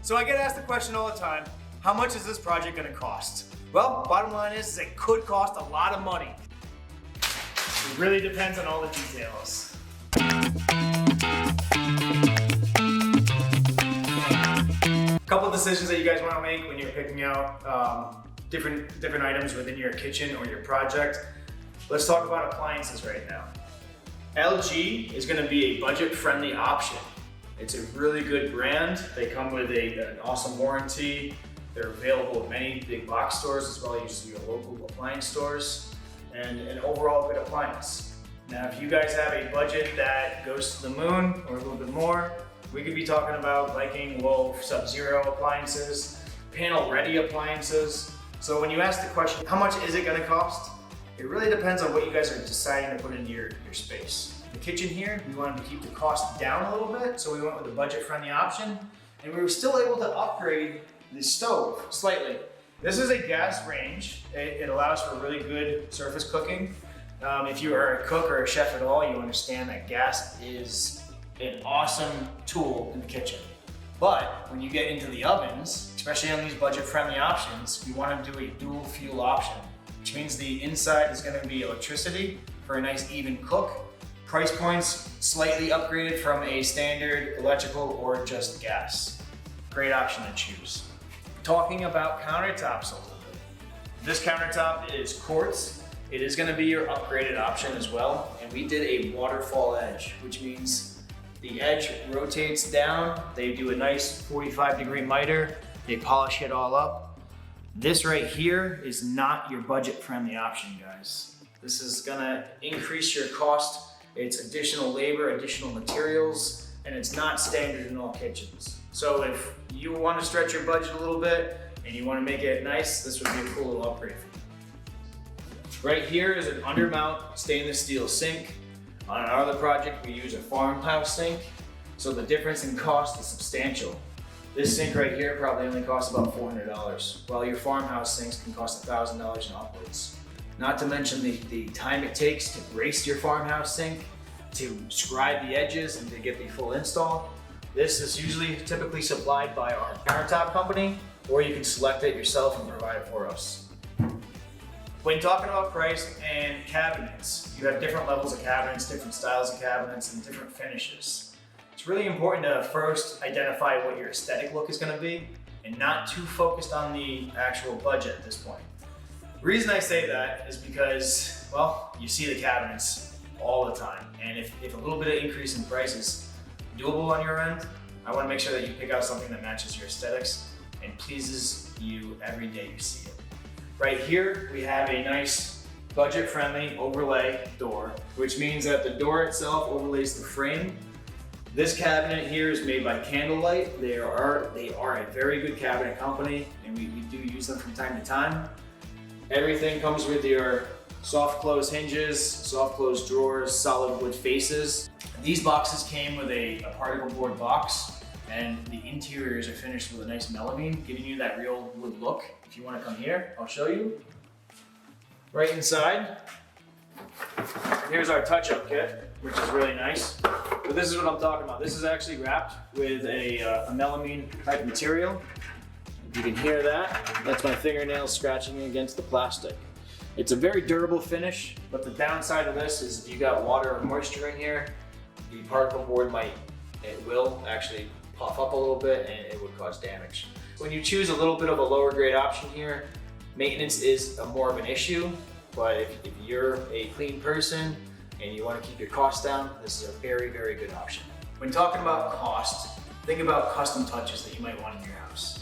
So I get asked the question all the time, how much is this project gonna cost? Well, bottom line is it could cost a lot of money. It really depends on all the details. A couple of decisions that you guys wanna make when you're picking out different items within your kitchen or your project. Let's talk about appliances right now. LG is gonna be a budget-friendly option. It's a really good brand. They come with an awesome warranty. They're available at many big box stores as well as your local appliance stores, and an overall good appliance. Now, if you guys have a budget that goes to the moon or a little bit more, we could be talking about Viking, Wolf, Sub-Zero appliances, panel-ready appliances. So when you ask the question, how much is it gonna cost? It really depends on what you guys are deciding to put into your space. The kitchen here, we wanted to keep the cost down a little bit, so we went with a budget-friendly option, and we were still able to upgrade the stove slightly. This is a gas range. It allows for really good surface cooking. If you are a cook or a chef at all, you understand that gas is an awesome tool in the kitchen. But when you get into the ovens, especially on these budget-friendly options, we want to do a dual fuel option, which means the inside is going to be electricity for a nice even cook. Price points slightly upgraded from a standard electrical or just gas. Great option to choose. Talking about countertops a little bit. This countertop is quartz. It is going to be your upgraded option as well. And we did a waterfall edge, which means the edge rotates down. They do a nice 45-degree miter. They polish it all up. This right here is not your budget-friendly option, guys. This is gonna increase your cost. It's additional labor, additional materials, and it's not standard in all kitchens. So if you want to stretch your budget a little bit and you want to make it nice, this would be a cool little upgrade for you. Right here is an undermount stainless steel sink. On our other project, we use a farmhouse sink, so the difference in cost is substantial. This sink right here probably only costs about $400, while your farmhouse sinks can cost $1,000 and upwards. Not to mention the time it takes to brace your farmhouse sink, to scribe the edges, and to get the full install. This is usually typically supplied by our countertop company, or you can select it yourself and provide it for us. When talking about price and cabinets, you have different levels of cabinets, different styles of cabinets, and different finishes. It's really important to first identify what your aesthetic look is going to be and not too focused on the actual budget at this point. The reason I say that is because, well, you see the cabinets all the time, and if a little bit of increase in price is doable on your end, I want to make sure that you pick out something that matches your aesthetics and pleases you every day you see it. Right here, we have a nice budget-friendly overlay door, which means that the door itself overlays the frame. This cabinet here is made by Candlelight. They are a very good cabinet company, and we do use them from time to time. Everything comes with your soft close hinges, soft close drawers, solid wood faces. These boxes came with a particle board box, and the interiors are finished with a nice melamine, giving you that real wood look. If you want to come here, I'll show you. Right inside, here's our touch-up kit, which is really nice. But this is what I'm talking about. This is actually wrapped with a melamine type material. If you can hear that, that's my fingernails scratching against the plastic. It's a very durable finish, but the downside of this is if you got water or moisture in here, the particle board will actually puff up a little bit and it would cause damage. When you choose a little bit of a lower grade option here, maintenance is more of an issue, but if you're a clean person and you want to keep your costs down, this is a very, very good option. When talking about cost, think about custom touches that you might want in your house.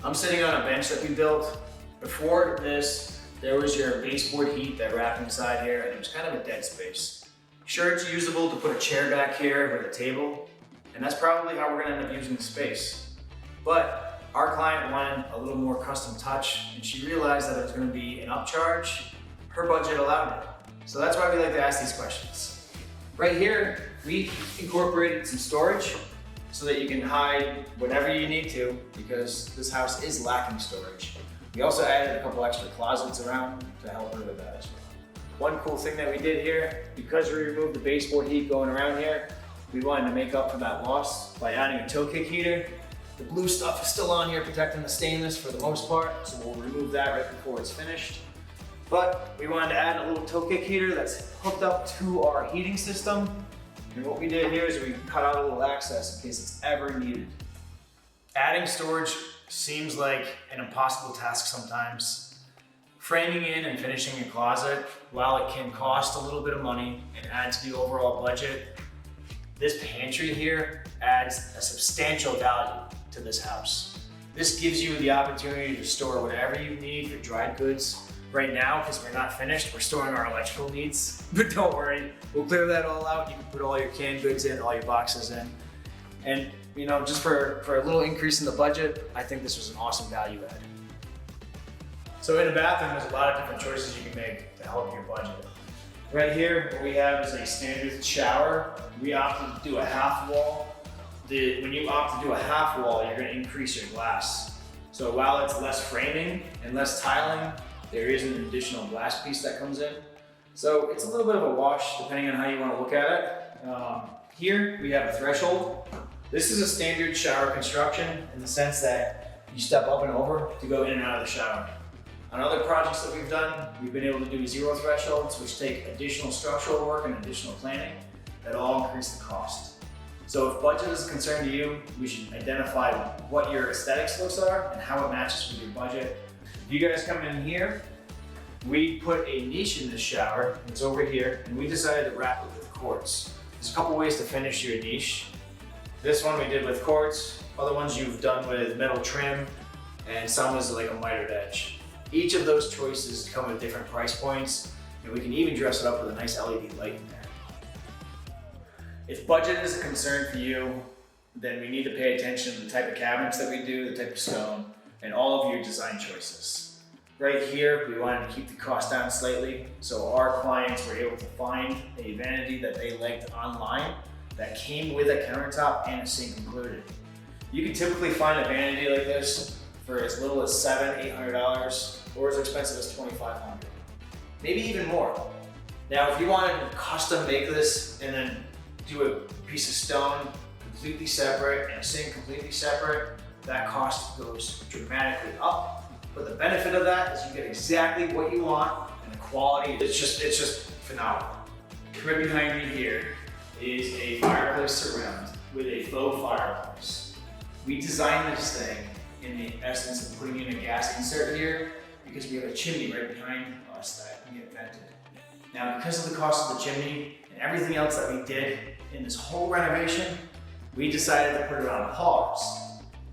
I'm sitting on a bench that we built. Before this, there was your baseboard heat that wrapped inside here, and it was kind of a dead space. Sure, it's usable to put a chair back here with a table, and that's probably how we're gonna end up using the space. But our client wanted a little more custom touch, and she realized that it was gonna be an upcharge. Her budget allowed it. So that's why we like to ask these questions. Right here, we incorporated some storage so that you can hide whatever you need to, because this house is lacking storage. We also added a couple extra closets around to help her with that as well. One cool thing that we did here, because we removed the baseboard heat going around here, we wanted to make up for that loss by adding a toe kick heater. The blue stuff is still on here protecting the stainless for the most part, so we'll remove that right before it's finished. But we wanted to add a little toe kick heater that's hooked up to our heating system. And what we did here is we cut out a little access in case it's ever needed. Adding storage seems like an impossible task sometimes. Framing in and finishing your closet, while it can cost a little bit of money and add to the overall budget, this pantry here adds a substantial value to this house. This gives you the opportunity to store whatever you need for dried goods. Right now, because we're not finished, we're storing our electrical needs, but don't worry, we'll clear that all out. You can put all your canned goods in, all your boxes in. And you know, just for a little increase in the budget, I think this was an awesome value add. So in a bathroom, there's a lot of different choices you can make to help your budget. Right here, what we have is a standard shower. We opted to do a half wall. When you opt to do a half wall, you're gonna increase your glass. So while it's less framing and less tiling, there is an additional glass piece that comes in. So it's a little bit of a wash depending on how you want to look at it. Here we have a threshold. This is a standard shower construction in the sense that you step up and over to go in and out of the shower. On other projects that we've done, we've been able to do zero thresholds, which take additional structural work and additional planning that all increase the cost. So if budget is a concern to you, we should identify what your aesthetics looks are and how it matches with your budget. If you guys come in here, we put a niche in this shower, it's over here, and we decided to wrap it with quartz. There's a couple ways to finish your niche. This one we did with quartz, other ones you've done with metal trim, and some is like a mitered edge. Each of those choices come with different price points, and we can even dress it up with a nice LED light in there. If budget is a concern for you, then we need to pay attention to the type of cabinets that we do, the type of stone, and all of your design choices. Right here, we wanted to keep the cost down slightly, so our clients were able to find a vanity that they liked online that came with a countertop and a sink included. You can typically find a vanity like this for as little as $700, $800, or as expensive as $2,500, maybe even more. Now, if you wanted to custom make this and then do a piece of stone completely separate and a sink completely separate, that cost goes dramatically up. But the benefit of that is you get exactly what you want, and the quality, it's just phenomenal. Right behind me here is a fireplace surround with a faux fireplace. We designed this thing in the essence of putting in a gas insert here because we have a chimney right behind us that can get vented. Now, because of the cost of the chimney and everything else that we did in this whole renovation, we decided to put it on pause.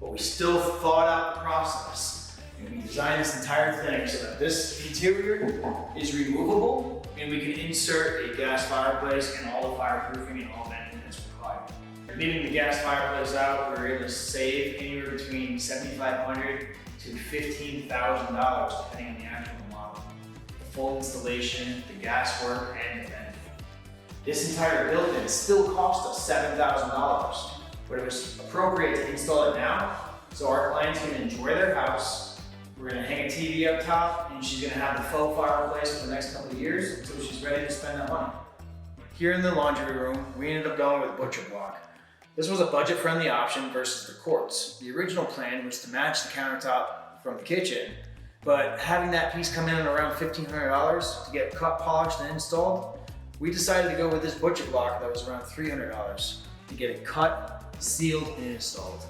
But we still thought out the process, and we designed this entire thing so that this interior is removable, and we can insert a gas fireplace and all the fireproofing and all venting that's required. Leaving the gas fireplace out, we were able to save anywhere between $7,500 to $15,000, depending on the actual model. The full installation, the gas work, and the venting. This entire building still cost us $7,000. But it was appropriate to install it now so our clients can enjoy their house. We're gonna hang a TV up top, and she's gonna have the faux fireplace for the next couple of years until she's ready to spend that money. Here in the laundry room, we ended up going with butcher block. This was a budget-friendly option versus the quartz. The original plan was to match the countertop from the kitchen, but having that piece come in at around $1,500 to get cut, polished, and installed, we decided to go with this butcher block that was around $300 to get it cut, sealed, and installed.